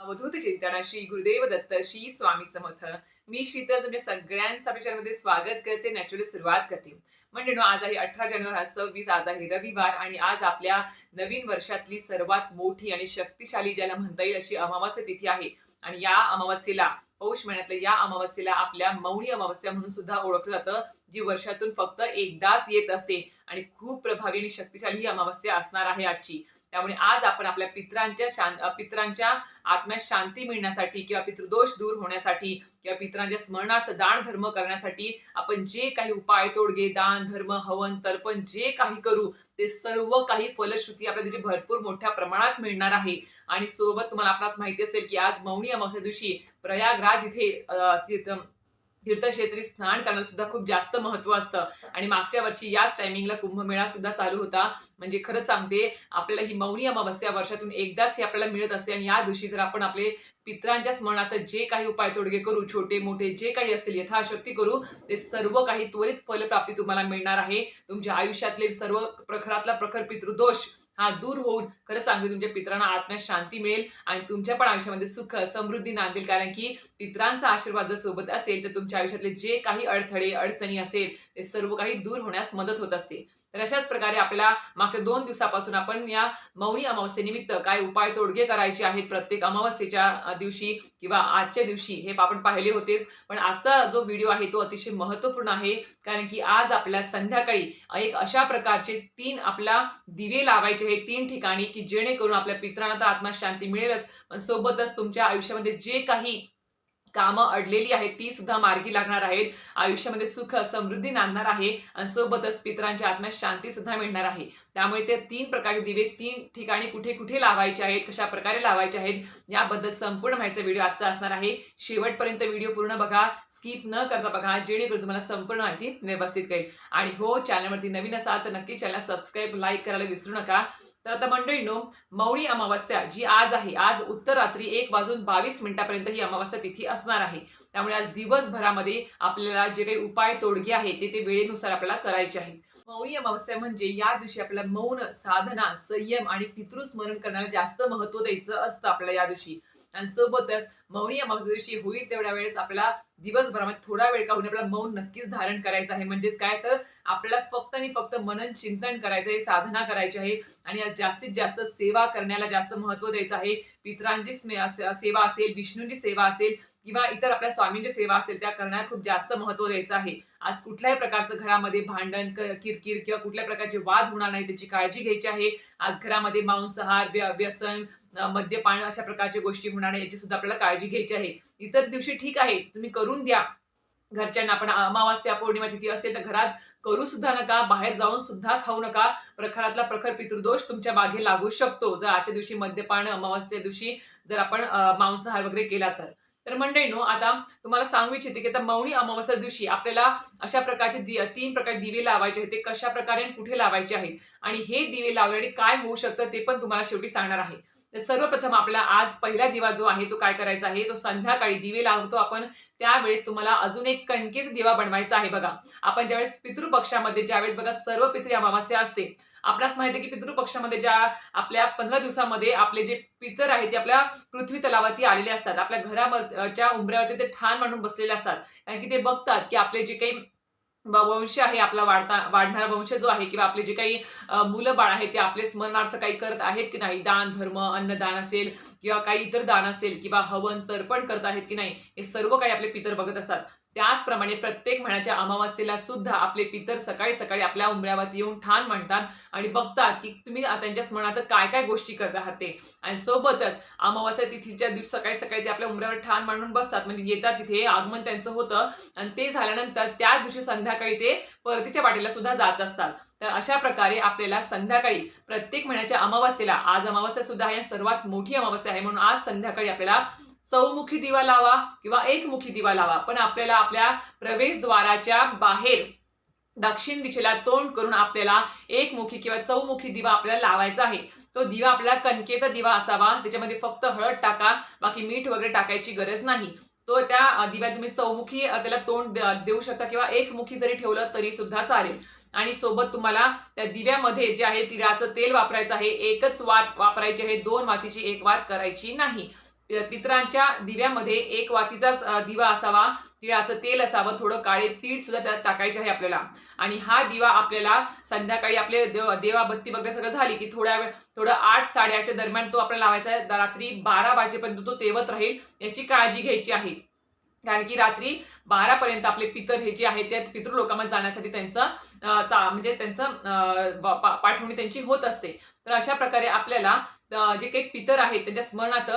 अवधूत चिंतन श्री गुरुदेव दत्त श्री स्वामी समर्थ. मी शीतल तुमच्या सगळ्यांचं आपल्या चॅनलमध्ये स्वागत करते. नॅचरली सुरुवात करते. म्हणजे आज आहे 18 जानेवारी 2026. आज आहे रविवार आणि आज आपल्या नवीन वर्षातली सर्वात मोठी आणि शक्तिशाली ज्याला म्हणता येईल अशी अमावास्या तिथी आहे. आणि या अमावास्येला पौष महिन्यातल्या या अमावास्येला आपल्या मौनी अमावास्या म्हणून सुद्धा ओळखलं जातं, जी वर्षातून फक्त एकदाच येत असते आणि खूप प्रभावी आणि शक्तिशाली ही अमावास्या असणार आहे आजची. त्यामुळे आज आपण आपल्या पितरांच्या आत्म्यात शांती मिळण्यासाठी किंवा पितृदोष दूर होण्यासाठी किंवा पितरांच्या स्मरणार्थ दान धर्म करण्यासाठी आपण जे काही उपाय तोडगे दान धर्म हवन तर्पण जे काही करू ते सर्व काही फलश्रुती आपल्याला त्याची भरपूर मोठ्या प्रमाणात मिळणार आहे. आणि सोबत तुम्हाला आपणास माहिती असेल की आज मौनी अमावस्या दिवशी प्रयागराज इथे तीर्थक्षेत्री स्नान करण्याला सुद्धा खूप जास्त महत्व असतं. आणि मागच्या वर्षी याच टायमिंगला कुंभमेळा सुद्धा चालू होता. म्हणजे खरं सांगते आपल्याला ही मौनी अमावस्या वर्षातून एकदाच ही आपल्याला मिळत असते. आणि या दिवशी जर आपण आपले पितरांच्या स्मरणार्थ जे काही उपाय तोडगे करू, छोटे मोठे जे काही असेल यथाशक्ती करू, ते सर्व काही त्वरित फलप्राप्ती तुम्हाला मिळणार आहे. तुमच्या आयुष्यातले सर्व प्रखरातला प्रखर पितृदोष हा दूर होऊन खरं सांगते तुमच्या पितरांना आत्म्यात शांती मिळेल आणि तुमच्या पण आयुष्यामध्ये सुख समृद्धी नांदेल. कारण की पितरांचा आशीर्वाद जर सोबत असेल तर तुमच्या आयुष्यातले जे काही अडथळे अडचणी असेल ते सर्व काही दूर होण्यास मदत होत असते. तर अशाच प्रकारे आपल्याला मागच्या 2 दिवसापासून आपण या मौनी अमावस्येनिमित्त काय उपाय तोडगे करायचे आहेत प्रत्येक अमावस्येच्या दिवशी किंवा आजच्या दिवशी हे आपण पाहिले होतेच. पण आजचा जो व्हिडिओ आहे तो अतिशय महत्त्वपूर्ण आहे. कारण की आज आपल्याला संध्याकाळी एक अशा प्रकारचे 3 आपला दिवे लावायचे आहेत 3 ठिकाणी की जेणेकरून आपल्या पितरांना तर आत्मा शांती मिळेलच, पण सोबतच तुमच्या आयुष्यामध्ये जे काही कामं अडलेली आहेत ती सुद्धा मार्गी लागणार आहेत. आयुष्यामध्ये सुख समृद्धी नांदणार आहे आणि सोबतच पितरांच्या आत्म्यात शांती सुद्धा मिळणार आहे. त्यामुळे ते 3 प्रकारचे दिवे 3 ठिकाणी कुठे कुठे लावायचे आहेत, कशा प्रकारे लावायचे आहेत याबद्दल संपूर्ण माहिती व्हिडिओ आजचा असणार आहे. शेवटपर्यंत व्हिडिओ पूर्ण बघा, स्किप न करता बघा, जेणेकरून तुम्हाला संपूर्ण माहिती व्यवस्थित कळेल. आणि हो, चॅनलवरती नवीन असाल तर नक्की चॅनल सबस्क्राईब लाईक करायला विसरू नका. तर आता मंडळींनो, मौनी अमावस्या जी आज आहे, आज उत्तर रात्री 1:22 पर्यंत ही अमावस्या तिथी असणार आहे. त्यामुळे आज दिवसभरामध्ये आपल्याला जे काही उपाय तोडगे आहेत ते वेळेनुसार आपल्याला करायचे आहेत. मौनी अमावस्या म्हणजे या दिवशी आपल्याला मौन साधना संयम आणि पितृस्मरण करण्याला जास्त महत्व द्यायचं असतं आपल्याला या दिवशी. आणि सोबतच मौनी अमावस्या दिवशी होईल तेवढ्या वेळेस आपल्याला दिवसभरामध्ये थोडा वेळ का होईना आपल्याला मौन नक्कीच धारण करायचं आहे. म्हणजेच काय तर आपल्याला फक्त आणि फक्त मनन चिंतन करायचं आहे, साधना करायची आहे आणि आज जास्तीत जास्त सेवा करण्याला जास्त महत्व द्यायचं आहे. पितरांची सेवा असेल, विष्णूंची सेवा असेल किंवा इतर आपल्या स्वामींची सेवा असेल त्या करण्याला खूप जास्त महत्व द्यायचं आहे. आज कुठल्याही प्रकारचं घरामध्ये भांडण किरकिर किंवा कुठल्याही प्रकारचे वाद होणार नाही त्याची काळजी घ्यायची आहे. आज घरामध्ये मांसाहार व्यसन मद्यपान अशा प्रकारच्या गोष्टी होणार नाही याची सुद्धा आपल्याला काळजी घ्यायची आहे. इतर दिवशी ठीक आहे तुम्ही करून द्या घरच्यांना, पण अमावास्या पौर्णिमा तिथी असेल तर घरात करू सुद्धा नका, बाहेर जाऊन सुद्धा खाऊ नका. प्रखरातला प्रखर पितृदोष तुमच्या मागे लागू शकतो जर आजच्या दिवशी मद्यपान अमावास्या दिवशी जर आपण मांसाहार वगैरे केला तर. तर मंडळींनो, आता तुम्हाला सांगू इच्छिते की आता मौनी अमावस्या दिवशी आपल्याला अशा प्रकारचे 3 प्रकार दिवे लावायचे आहेत. ते कशा प्रकारे आणि कुठे लावायचे आहेत आणि हे दिवे लावल्याने काय होऊ शकतं ते पण तुम्हाला शेवटी सांगणार आहे. तर सर्वप्रथम आपला आज पहिला दिवा जो आहे तो काय करायचा आहे, तो संध्याकाळी दिवे लावतो आपण त्यावेळेस तुम्हाला अजून एक कणकेचा दिवा बनवायचा आहे. बघा, आपण ज्यावेळेस पितृपक्षामध्ये ज्यावेळेस बघा सर्व पितृ अमावास्या असते, आपल्यास माहिती आहे की पितृपक्षामध्ये ज्या आपल्या 15 दिवसामध्ये आपले जे पितर आहेत ते आपल्या पृथ्वी तलावरती आलेले असतात. आपल्या घराच्या उंबऱ्यावरती ते ठाण मांडून बसलेले असतात. कारण की ते बघतात की आपले जे काही वंश आहे आपला वाढणारा वंश जो आहे किंवा आपले जे काही मुलं बाळ आहेत ते आपले स्मरणार्थ काही करत आहेत की नाही, दान धर्म अन्नदान असेल किंवा काही इतर दान असेल किंवा हवन तर्पण करत आहेत की नाही, हे सर्व काही आपले पितर बघत असतात. त्याचप्रमाणे प्रत्येक महिन्याच्या अमावास्येला सुद्धा आपले पितर सकाळी सकाळी आपल्या उंबऱ्यावरती येऊन ठाण मांडतात आणि बघतात की तुम्ही त्यांच्या स्मरणार्थ काय काय गोष्टी करत आहात ते. आणि सोबतच अमावास्या तिथीच्या दिवशी सकाळी सकाळी ते आपल्या उंबऱ्यावर ठाण मांडून बसतात, म्हणजे येतात तिथे आगमन त्यांचं होतं आणि ते झाल्यानंतर त्याच दिवशी संध्याकाळी ते परतीच्या वाटेला सुद्धा जात असतात. तर अशा प्रकारे आपल्याला संध्याकाळी प्रत्येक महिन्याच्या अमावास्येला, आज अमावास्या सुद्धा आहे सर्वात मोठी अमावास्या आहे म्हणून आज संध्याकाळी आपल्याला चौमुखी दिवा लावा किंवा एकमुखी दिवा लावा, पण आपल्याला आपल्या प्रवेशद्वाराच्या बाहेर दक्षिण दिशेला तोंड करून आपल्याला एकमुखी किंवा चौमुखी दिवा आपल्याला लावायचा आहे. तो दिवा आपल्याला कणकेचा दिवा असावा, त्याच्यामध्ये फक्त हळद टाका, बाकी मीठ वगैरे टाकायची गरज नाही. तो त्या दिव्यात तुम्ही चौमुखी त्याला तोंड देऊ शकता किंवा एकमुखी जरी ठेवलं तरी सुद्धा चालेल. आणि सोबत तुम्हाला त्या दिव्यामध्ये जे आहे तिळाचं तेल वापरायचं आहे. एकच वात वापरायची आहे, 2 वातीची 1 वात करायची नाही. पितरांच्या दिव्यामध्ये एक वातीचाच दिवा असावा, तिळाचं तेल असावं, थोडं काळे तीळ सुद्धा त्यात टाकायचे आहे आपल्याला. आणि हा दिवा आपल्याला संध्याकाळी आपले देवाबत्ती वगैरे सगळं झाली की थोडं 8-8:30च्या दरम्यान तो आपल्याला लावायचा आहे. रात्री 12 वाजेपर्यंत तो तेवत राहील याची काळजी घ्यायची आहे. कारण की रात्री 12 पर्यंत आपले पितर हे जे आहेत, त्या पितृलोकामध्ये जाण्यासाठी त्यांचं म्हणजे त्यांचं पाठवणी त्यांची होत असते. तर अशा प्रकारे आपल्याला जे काही पितर आहेत त्यांच्या स्मरणार्थ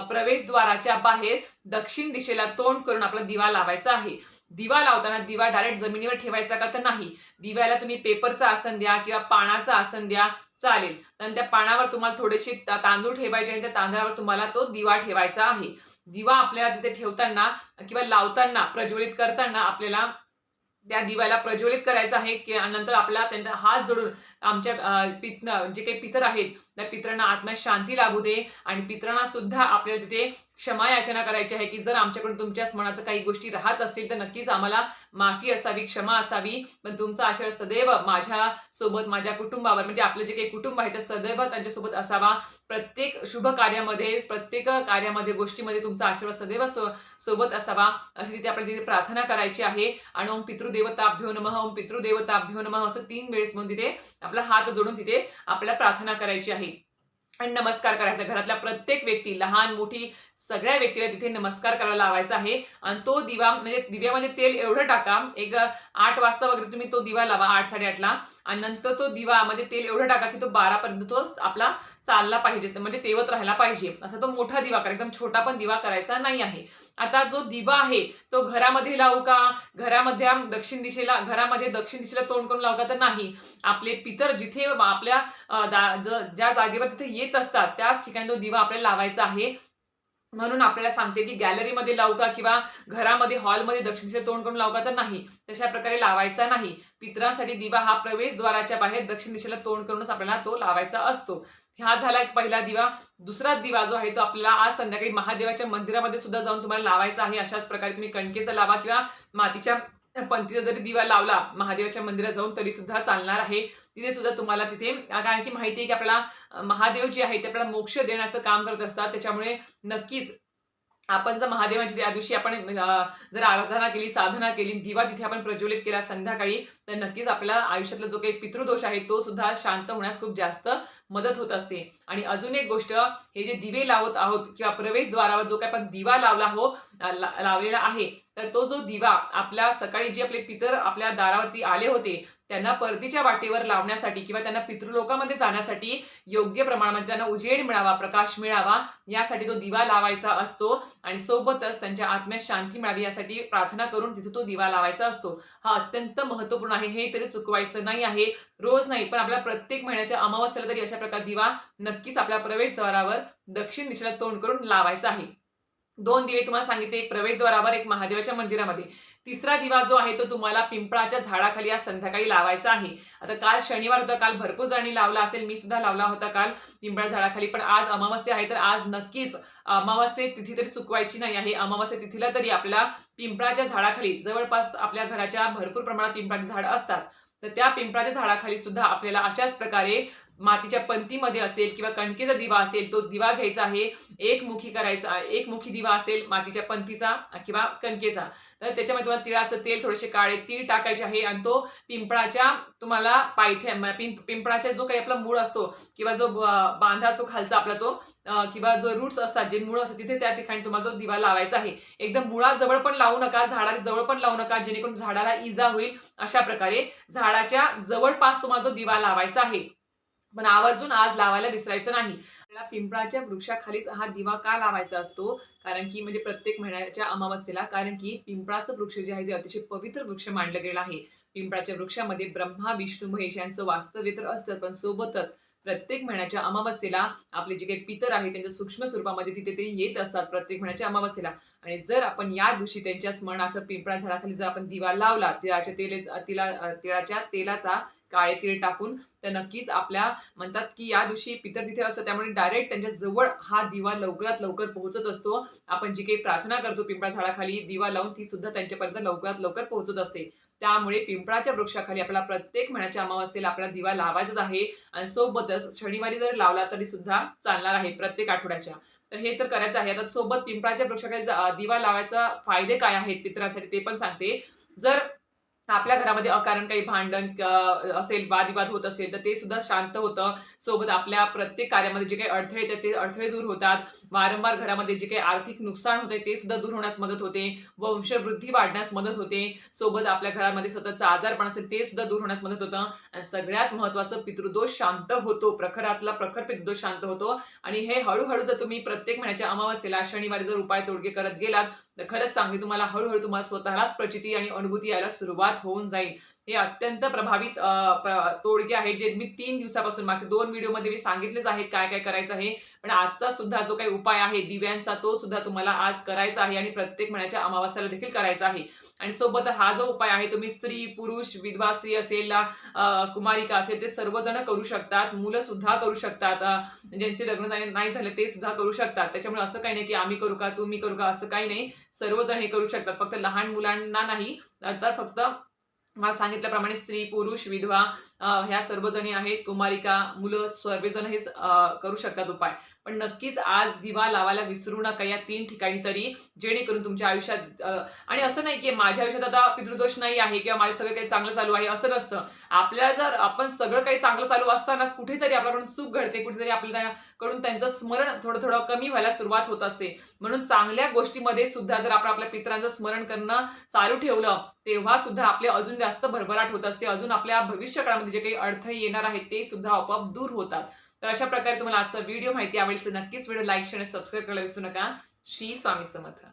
प्रवेशद्वाराच्या बाहेर दक्षिण दिशेला तोंड करून आपला दिवा लावायचा आहे. दिवा लावताना दिवा डायरेक्ट जमिनीवर ठेवायचा का तर नाही. दिव्याला तुम्ही पेपरचं आसन द्या किंवा पानाचं आसन द्या, चालेल. आणि त्या पानावर तुम्हाला थोडेसे तांदूळ ठेवायचे आणि त्या तांदळावर तुम्हाला तो दिवा ठेवायचा आहे. दिवा आपल्याला तिथे ठेवताना किंवा लावताना, प्रज्वलित करताना आपल्याला त्या दिव्याला प्रज्वलित करायचं आहे की नंतर आपल्याला त्यांचा हात जोडून आमच्या जे काही पितर आहेत त्या पितरांना आत्म्यात शांती लाभू दे आणि पितरांना सुद्धा आपल्याला तिथे क्षमा याचना करायची आहे की जर आमच्याकडून तुमच्या स्मरणात काही गोष्टी राहत असतील तर नक्कीच आम्हाला माफी असावी, क्षमा असावी. पण तुमचा आशीर्वाद सदैव माझ्या सोबत, माझ्या कुटुंबावर, म्हणजे आपलं जे काही कुटुंब आहे ते सदैव त्यांच्यासोबत असावा. प्रत्येक शुभ कार्यामध्ये, प्रत्येक कार्यामध्ये, गोष्टीमध्ये तुमचा आशीर्वाद सदैव सोबत असावा, अशी तिथे आपल्याला तिथे प्रार्थना करायची आहे. आणि ओम पितृदेवताभ्यो नमः, ओम पितृदेवताभ्यो नमः असं 3 वेळेस म्हणून तिथे आपला हात जोडून तिथे आपल्याला प्रार्थना करायची आहे. आणि नमस्कार करायचा. घरातल्या प्रत्येक व्यक्ती, लहान मोठी सगळ्या व्यक्तीला तिथे नमस्कार करायला लावायचा आहे. आणि तो दिवा म्हणजे दिव्यामध्ये तेल एवढं टाका, एक 8 वाजता वगैरे तुम्ही तो दिवा लावा, 8-8:30ला. आणि नंतर तो दिवा मध्ये तेल एवढं टाका की तो 12 पर्यंत तो आपला चालला पाहिजे, म्हणजे तेवत राहायला पाहिजे. असा तो मोठा दिवा करा, एकदम छोटा पण दिवा करायचा नाही आहे. आता जो दिवा आहे तो घरामध्ये लावू का, घरामध्ये दक्षिण दिशेला तोंड करून लावू का तर नाही. आपले पितर जिथे आपल्या ज्या जागेवर तिथे येत असतात त्याच ठिकाणी तो दिवा आपल्याला लावायचा आहे. म्हणून आपल्याला सांगते की गॅलरीमध्ये लावू का किंवा घरामध्ये हॉलमध्ये दक्षिण दिशेला तोंड करून लावू का तर नाही, तशा प्रकारे लावायचा नाही. पितरांसाठी दिवा हा प्रवेशद्वाराच्या बाहेर दक्षिण दिशेला तोंड करूनच आपल्याला तो लावायचा असतो. हा झाला एक पहिला दिवा. दुसरा दिवा जो आहे तो आपल्याला आज संध्याकाळी महादेवाच्या मंदिरामध्ये सुद्धा जाऊन तुम्हाला लावायचा आहे. अशाच प्रकारे तुम्ही कणकेचा लावा किंवा मातीच्या पंथीचा जरी दिवा लावला महादेवाच्या मंदिरात जाऊन तरी सुद्धा चालणार आहे. तिथे सुद्धा तुम्हाला तिथे, कारण की माहिती आहे की आपल्याला महादेव जे आहे ते आपल्याला मोक्ष देण्याचं काम करत असतात. त्याच्यामुळे नक्कीच आपण जर महादेवांची त्या दिवशी आपण जर आराधना केली, साधना केली, दिवा तिथे आपण प्रज्वलित केला संध्याकाळी, तर नक्कीच आपल्या आयुष्यातला जो काही पितृदोष आहे तो सुद्धा शांत होण्यास खूप जास्त मदत होत असते. आणि अजून एक गोष्ट, हे जे दिवे लावत आहोत किंवा प्रवेशद्वारावर जो काही आपण दिवा लावलेला आहे, तर तो जो दिवा आपल्या सकाळी जे आपले पितर आपल्या दारावरती आले होते त्यांना परतीच्या वाटेवर लावण्यासाठी किंवा त्यांना पितृलोकामध्ये जाण्यासाठी योग्य प्रमाणामध्ये त्यांना उजेड मिळावा, प्रकाश मिळावा, यासाठी तो दिवा लावायचा असतो. आणि सोबतच त्यांच्या आत्म्यात शांती मिळावी यासाठी प्रार्थना करून तिथे तो दिवा लावायचा असतो. हा अत्यंत महत्त्वपूर्ण आहे, हे तरी चुकवायचं नाही आहे. रोज नाही पण आपल्या प्रत्येक महिन्याच्या अमावस्येला तरी अशा प्रकार दिवा नक्कीच आपल्या प्रवेशद्वारावर दक्षिण दिशेला तोंड करून लावायचा आहे. 2 दिवे तुम्हाला सांगितले, एक प्रवेशद्वारावर, एक महादेवाच्या मंदिरामध्ये. तिसरा दिवा जो आहे तो तुम्हाला पिंपळाच्या झाडाखाली आज संध्याकाळी लावायचा आहे. आता काल शनिवार होता, काल भरपूर जणांनी लावला असेल, मी सुद्धा लावला होता काल पिंपळा झाडाखाली. पण आज अमावस्या आहे तर आज नक्कीच अमावस्ये तिथी तरी चुकवायची नाही आहे. अमावस्या तिथीला तरी आपल्याला पिंपळाच्या झाडाखाली, जवळपास आपल्या घराच्या भरपूर प्रमाणात पिंपळाची झाडं असतात, तर त्या पिंपळाच्या झाडाखाली सुद्धा आपल्याला अशाच प्रकारे मातीच्या पंतीमध्ये असेल किंवा कणकेचा दिवा असेल तो दिवा घ्यायचा आहे. एकमुखी करायचा, एकमुखी दिवा असेल मातीच्या पंथीचा किंवा कणकेचा, तर त्याच्यामध्ये तुम्हाला तिळाचं तेल, थोडेसे काळे तीळ टाकायचे आहे. आणि तो पिंपळाच्या तुम्हाला पिंपळाच्या जो काही आपला मूळ असतो किंवा जो बांधा असतो खालचा आपला तो किंवा जो रूट्स असतात, जे मूळ असतात, तिथे त्या ठिकाणी तुम्हाला तो दिवा लावायचा आहे. एकदम मुळाजवळ पण लावू नका, झाडाच्या जवळ पण लावू नका, जेणेकरून झाडाला इजा होईल. अशा प्रकारे झाडाच्या जवळपास तुम्हाला तो दिवा लावायचा आहे. पण आवर्जून आज लावायला विसरायचं नाही. आपल्याला पिंपळाच्या वृक्षाखालीच हा दिवा का लावायचा असतो, कारण की म्हणजे प्रत्येक महिन्याच्या अमावस्येला, कारण की पिंपळाचं वृक्ष जे आहे ते अतिशय पवित्र वृक्ष मानलं गेलं आहे. पिंपळाच्या वृक्षामध्ये ब्रह्मा, विष्णू, महेश यांचं वास्तव्य तर असतं, पण सोबतच प्रत्येक महिन्याच्या अमावस्येला आपले जे काही पितर आहे त्यांच्या सूक्ष्म स्वरूपामध्ये तिथे ते येत असतात प्रत्येक महिन्याच्या अमावस्येला. आणि जर आपण या दिवशी त्यांच्या स्मरणार्थ पिंपळा झाडाखाली जर आपण दिवा लावला तिळाच्या तेलाचा काळे तीळ टाकून, तर नक्कीच आपल्या म्हणतात की या दिवशी पितर तिथे असतात, त्यामुळे डायरेक्ट त्यांच्या जवळ हा दिवा लवकरात लवकर पोहोचत असतो. आपण जी काही प्रार्थना करतो पिंपळा झाडाखाली दिवा लावून, ती सुद्धा त्यांच्यापर्यंत लवकरात लवकर पोहोचत असते. त्यामुळे पिंपळाच्या वृक्षाखाली आपल्याला प्रत्येक महिन्याच्या अमावस्येला आपल्याला दिवा लावायचाच आहे. आणि सोबतच शनिवारी जर लावला तरी सुद्धा चालणार आहे प्रत्येक आठवड्याच्या. तर हे तर करायचं आहे. आता सोबत पिंपळाच्या वृक्षाखाली दिवा लावायचा फायदे काय आहेत पितरांसाठी ते पण सांगते. जर आपल्या घरामध्ये अकारण काही भांडण असेल, वादविवाद होत असेल, तर ते सुद्धा शांत होतं. सोबत आपल्या प्रत्येक कार्यामध्ये जे काही अडथळे येतात, ते अडथळे दूर होतात. वारंवार घरामध्ये जे काही आर्थिक नुकसान होते, ते सुद्धा दूर होण्यास मदत होते. वंशवृद्धी वाढण्यास मदत होते. सोबत आपल्या घरामध्ये सततचा आजारपण असेल, ते सुद्धा दूर होण्यास मदत होतं. आणि सगळ्यात महत्त्वाचं पितृदोष शांत होतो. प्रखरातला प्रखर पितृदोष शांत होतो. आणि हे हळू जर तुम्ही प्रत्येक महिन्याच्या अमावास्येला, शनिवारी जर उपाय तोडगे करत गेलात, तर खरंच सांगते तुम्हाला हळू तुम्हाला स्वतःलाच प्रचिती आणि अनुभूती यायला सुरुवात होऊन जाईल. हे अत्यंत प्रभावित तोडगे आहेत जे मी 3 दिवसापासून मागच्या 2 व्हिडिओमध्ये मी सांगितलेच आहेत काय-काय करायचं आहे. पण आजचा सुद्धा जो काही उपाय आहे दिव्यांचा तो सुद्धा तुम्हाला आज करायचा आहे आणि प्रत्येक महिन्याच्या अमावास्येला देखील करायचा आहे. आणि सोबत हा जो उपाय आहे तुम्ही स्त्री, पुरुष, विधवा स्त्री असेल, कुमारिका असेल ते सर्वजण करू शकतात. मुलं सुद्धा करू शकतात. ज्यांचे लग्न नाही झाले ते सुद्धा करू शकतात. त्याच्यामुळे असं काही नाही की आम्ही करू का, तुम्ही करू का असं काही नाही. सर्वजण हे करू शकतात. फक्त लहान मुलांना नाही, तर फक्त मला सांगितल्याप्रमाणे स्त्री, पुरुष, विधवा ह्या सर्वजणी आहेत, कुमारिका, मुलं सर्वजण हे करू शकतात उपाय. पण नक्कीच आज दिवा लावायला विसरू नका या 3 ठिकाणी तरी, जेणेकरून तुमच्या आयुष्यात आणि असं नाही की माझ्या आयुष्यात आता पितृदोष नाही आहे किंवा माझं सगळं काही चांगलं चालू आहे असं नसतं. आपल्याला जर आपण सगळं काही चांगलं चालू असतानाच कुठेतरी आपल्याकडून चूक घडते, कुठेतरी आपल्याकडून त्यांचं स्मरण थोडं कमी व्हायला सुरुवात होत असते. म्हणून चांगल्या गोष्टीमध्ये सुद्धा जर आपण आपल्या पितरांचं स्मरण करणं चालू ठेवलं, तेव्हा सुद्धा आपले अजून जास्त भरभराट होत असते. अजून आपल्या भविष्यकाळामध्ये जे काही अडथळे येणार आहेत, ते सुद्धा आपोआप दूर होतात. तर अशा प्रकारे तुम्हाला आजचा व्हिडिओ माहिती आवडेल तर नक्कीच व्हिडिओ लाईक, शेअर आणि सबस्क्राईब करायला विसरू नका. श्री स्वामी समर्थ.